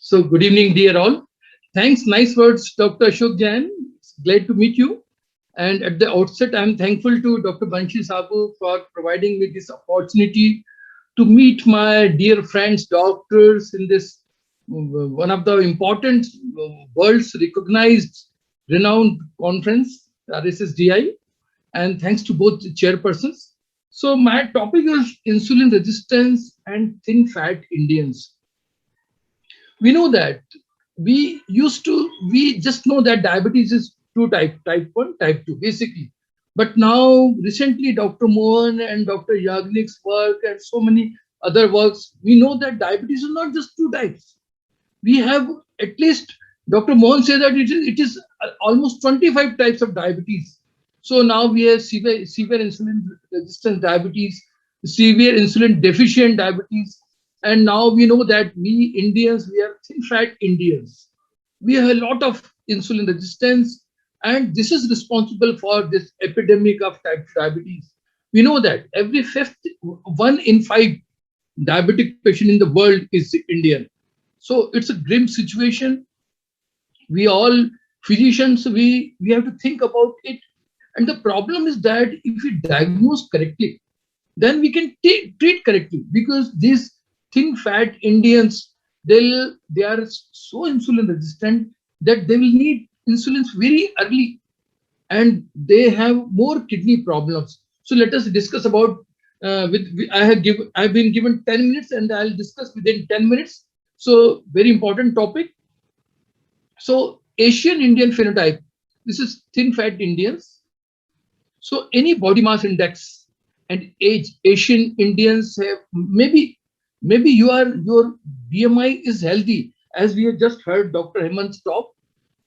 So, good evening, dear all. Thanks, nice words, Dr. Ashok Jain. It's glad to meet you. And at the outset, I'm thankful to Dr. Banshi Sabu for providing me this opportunity to meet my dear friends, doctors, in this one of the important world's recognized, renowned conference, RSSDI. And thanks to both chairpersons. So, my topic is insulin resistance and thin fat Indians. We know that we just know that diabetes is two type 1, type 2 basically. But now recently Dr. Mohan and Dr. Yagnik's work and so many other works, we know that diabetes is not just two types. We have at least, Dr. Mohan said that it is almost 25 types of diabetes. So now we have severe insulin resistant diabetes, severe insulin deficient diabetes, and now we know that we Indians, we are thin fat Indians. We have a lot of insulin resistance, and this is responsible for this epidemic of type 2 diabetes. We know that every fifth, 1 in 5 diabetic patient in the world is Indian. So it's a grim situation. We all physicians, we have to think about it. And the problem is that if we diagnose correctly, then we can treat correctly, because these thin fat Indians, they are so insulin resistant that they will need insulin very early, and they have more kidney problems. So let us discuss about I've been given 10 minutes and I'll discuss within 10 minutes. So very important topic. So Asian Indian phenotype. This is thin fat Indians. So any body mass index and age, Asian Indians have maybe your BMI is healthy, as we have just heard Dr. Hemant's talk.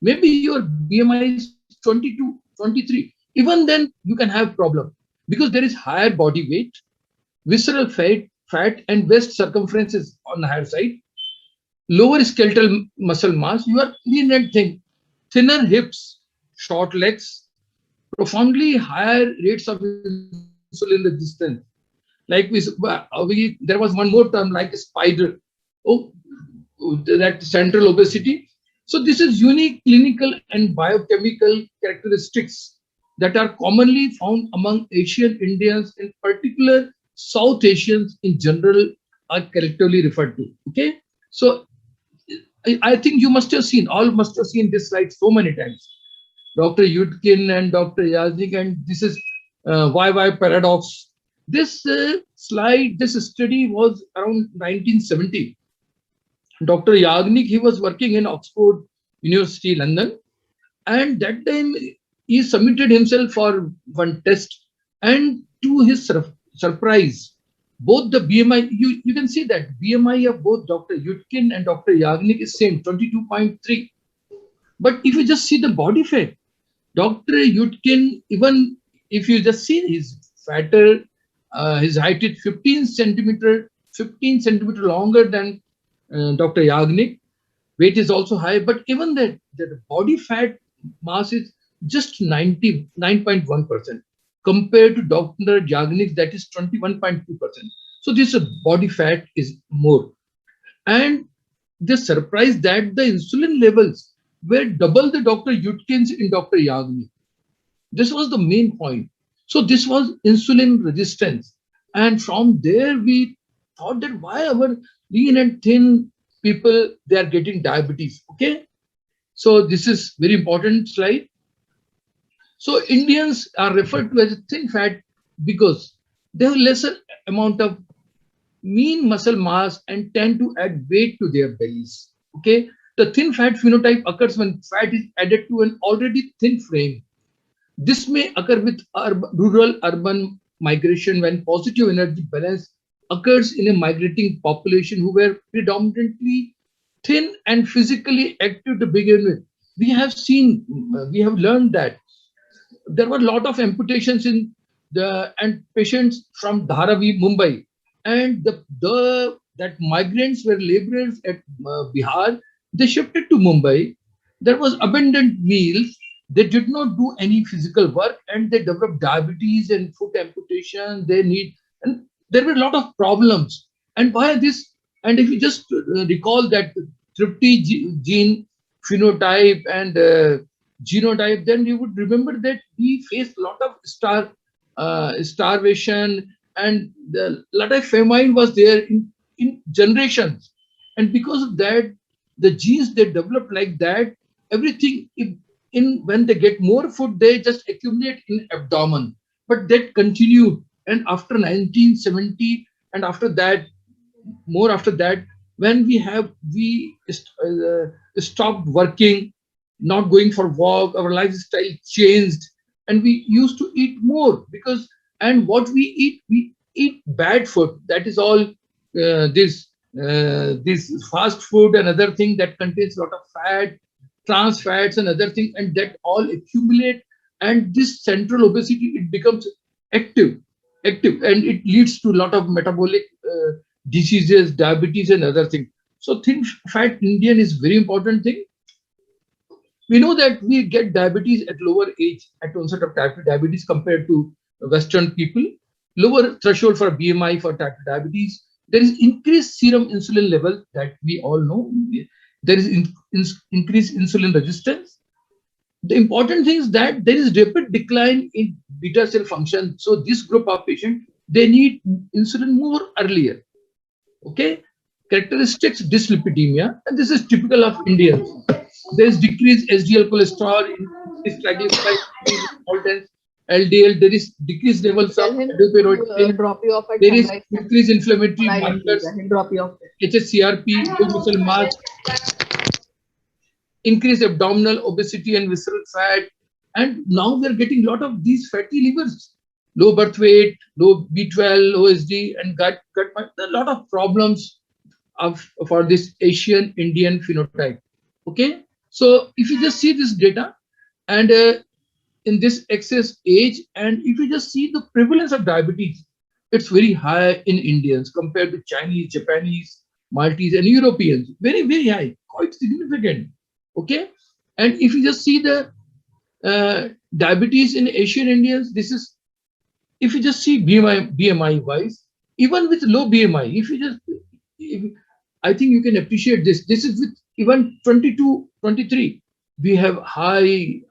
Maybe your BMI is 22, 23. Even then, you can have problem, because there is higher body weight, visceral fat and waist circumference is on the higher side, lower skeletal muscle mass. You are lean and thin, thinner hips, short legs, profoundly higher rates of insulin resistance. Like there was one more term like spider. Oh, that central obesity. So this is unique clinical and biochemical characteristics that are commonly found among Asian Indians, in particular South Asians in general are collectively referred to. Okay, so I think you must have seen this slide so many times. Dr. Yudkin and Dr. Yaznik, and this is YY paradox. This slide, this study was around 1970. Dr. Yagnik, he was working in Oxford University, London, and that time he submitted himself for one test, and to his surprise, both the BMI, you can see that BMI of both Dr. Yudkin and Dr. Yagnik is same, 22.3. But if you just see the body fat, Dr. Yudkin, even if you just see his fatter, his height is 15 centimeter longer than Dr. Yagnik. Weight is also high, but even that the body fat mass is just 99.1% compared to Dr. Yagnik, that is 21.2%. So this body fat is more. And the surprise that the insulin levels were double the Dr. Yudkin's in Dr. Yagnik. This was the main point. So this was insulin resistance. And from there, we thought that why our lean and thin people, they are getting diabetes. Okay. So this is very important slide. So Indians are referred to as thin fat because they have lesser amount of mean muscle mass and tend to add weight to their bellies. Okay. The thin fat phenotype occurs when fat is added to an already thin frame. This may occur with rural-urban migration, when positive energy balance occurs in a migrating population who were predominantly thin and physically active to begin with. We have learned that there were a lot of amputations in and patients from Dharavi, Mumbai, and that migrants were laborers at Bihar. They shifted to Mumbai. There was abundant meals. They did not do any physical work, and they developed diabetes and foot amputation. And there were a lot of problems. And why this? And if you just recall that thrifty gene phenotype and genotype, then you would remember that we faced a lot of starvation, and the lot of famine was there in generations. And because of that, the genes they develop like that, everything in when they get more food, they just accumulate in abdomen. But that continued, and after 1970, and after that, more after that, when we stopped working, not going for walk, our lifestyle changed, and we used to eat more because, and what we eat bad food. That is all this fast food and other thing that contains a lot of fat, trans fats and other things, and that all accumulate, and this central obesity, it becomes active and it leads to a lot of metabolic diseases, diabetes and other things. So thin fat Indian is very important thing. We know that we get diabetes at lower age, at onset of type 2 diabetes compared to Western people. Lower threshold for BMI for type 2 diabetes. There is increased serum insulin level that we all know. There is increased insulin resistance. The important thing is that there is rapid decline in beta cell function. So this group of patients, they need insulin more earlier. Okay, characteristics dyslipidemia, and this is typical of Indians. There is decreased HDL cholesterol, increased triglycerides, increased importance LDL. There is decreased levels of Tell him to adipose. drop you off at There is sunrise increased inflammatory on island, please. markers, He'll drop you off there. HSCRP, low muscle mass, increased abdominal obesity and visceral fat. And now we are getting a lot of these fatty livers, low birth weight, low B12, OSD, and a lot of problems for this Asian Indian phenotype. Okay, so if you just see this data, and in this excess age, and if you just see the prevalence of diabetes, it's very high in Indians compared to Chinese, Japanese, Maltese, and Europeans. Very, very high, quite significant. Okay, and if you just see the diabetes in Asian Indians, this is, if you just see BMI wise, even with low BMI, if you just, I think you can appreciate this. This is with even 22, 23, we have high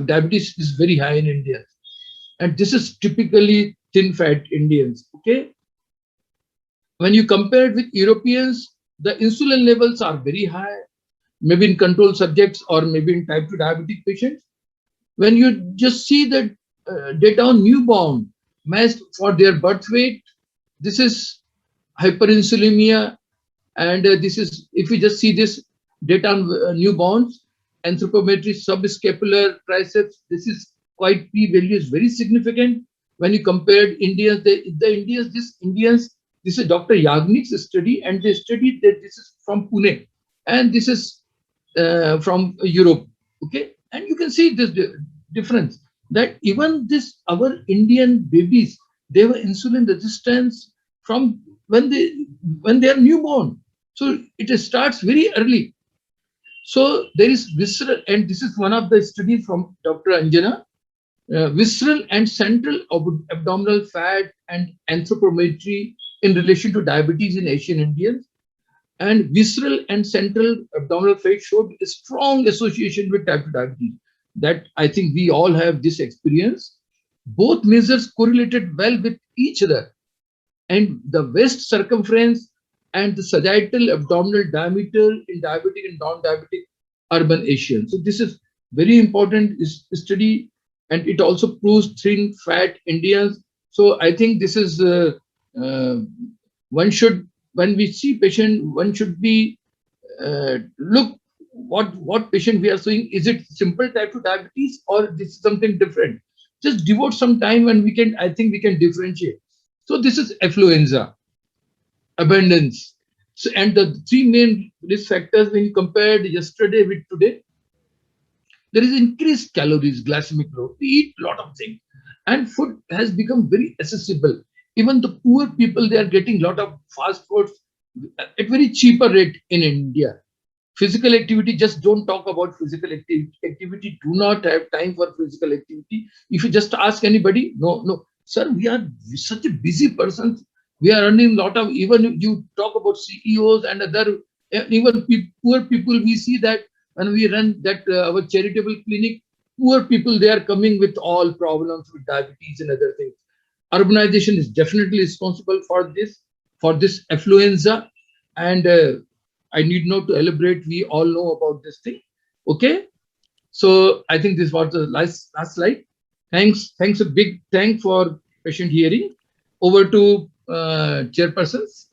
diabetes is very high in India, and this is typically thin fat Indians. Okay, when you compare it with Europeans, the insulin levels are very high, maybe in control subjects or maybe in type 2 diabetic patients. When you just see the data on newborn matched for their birth weight, this is hyperinsulinemia, and this is, if you just see this data on newborns, anthropometry subscapular triceps, this is quite, p value is very significant. When you compared Indians, Indians, this is Dr. Yagnik's study, and they studied that, this is from Pune, and this is from Europe. Okay, and you can see this difference, that even this our Indian babies, they have insulin resistance from when they are newborn. So it starts very early. So there is visceral, and this is one of the studies from Dr. Anjana, visceral and central abdominal fat and anthropometry in relation to diabetes in Asian Indians. And visceral and central abdominal fat showed a strong association with type 2 diabetes. That I think we all have this experience. Both measures correlated well with each other. And the waist circumference and the sagittal abdominal diameter in diabetic and non-diabetic urban Asians. So this is very important study, and it also proves thin fat Indians. So I think this is one should, when we see patient, one should be look what patient we are seeing. Is it simple type 2 diabetes or this is something different? Just devote some time and we can, I think we can differentiate. So this is affluenza, abundance. So, and the three main risk factors when you compared yesterday with today, there is increased calories, glycemic load. We eat a lot of things, and food has become very accessible. Even the poor people, they are getting a lot of fast foods at very cheaper rate in India. Physical activity, just don't talk about physical activity. Do not have time for physical activity. If you just ask anybody, no, sir, we are such a busy person. We are earning a lot of, even you talk about CEOs and other, even poor people, we see that when we run that our charitable clinic, poor people, they are coming with all problems with diabetes and other things. Urbanization is definitely responsible for this affluenza, and I need not to elaborate. We all know about this thing. Okay, so I think this was the last slide. Thanks a big thank for patient hearing. Over to chairpersons.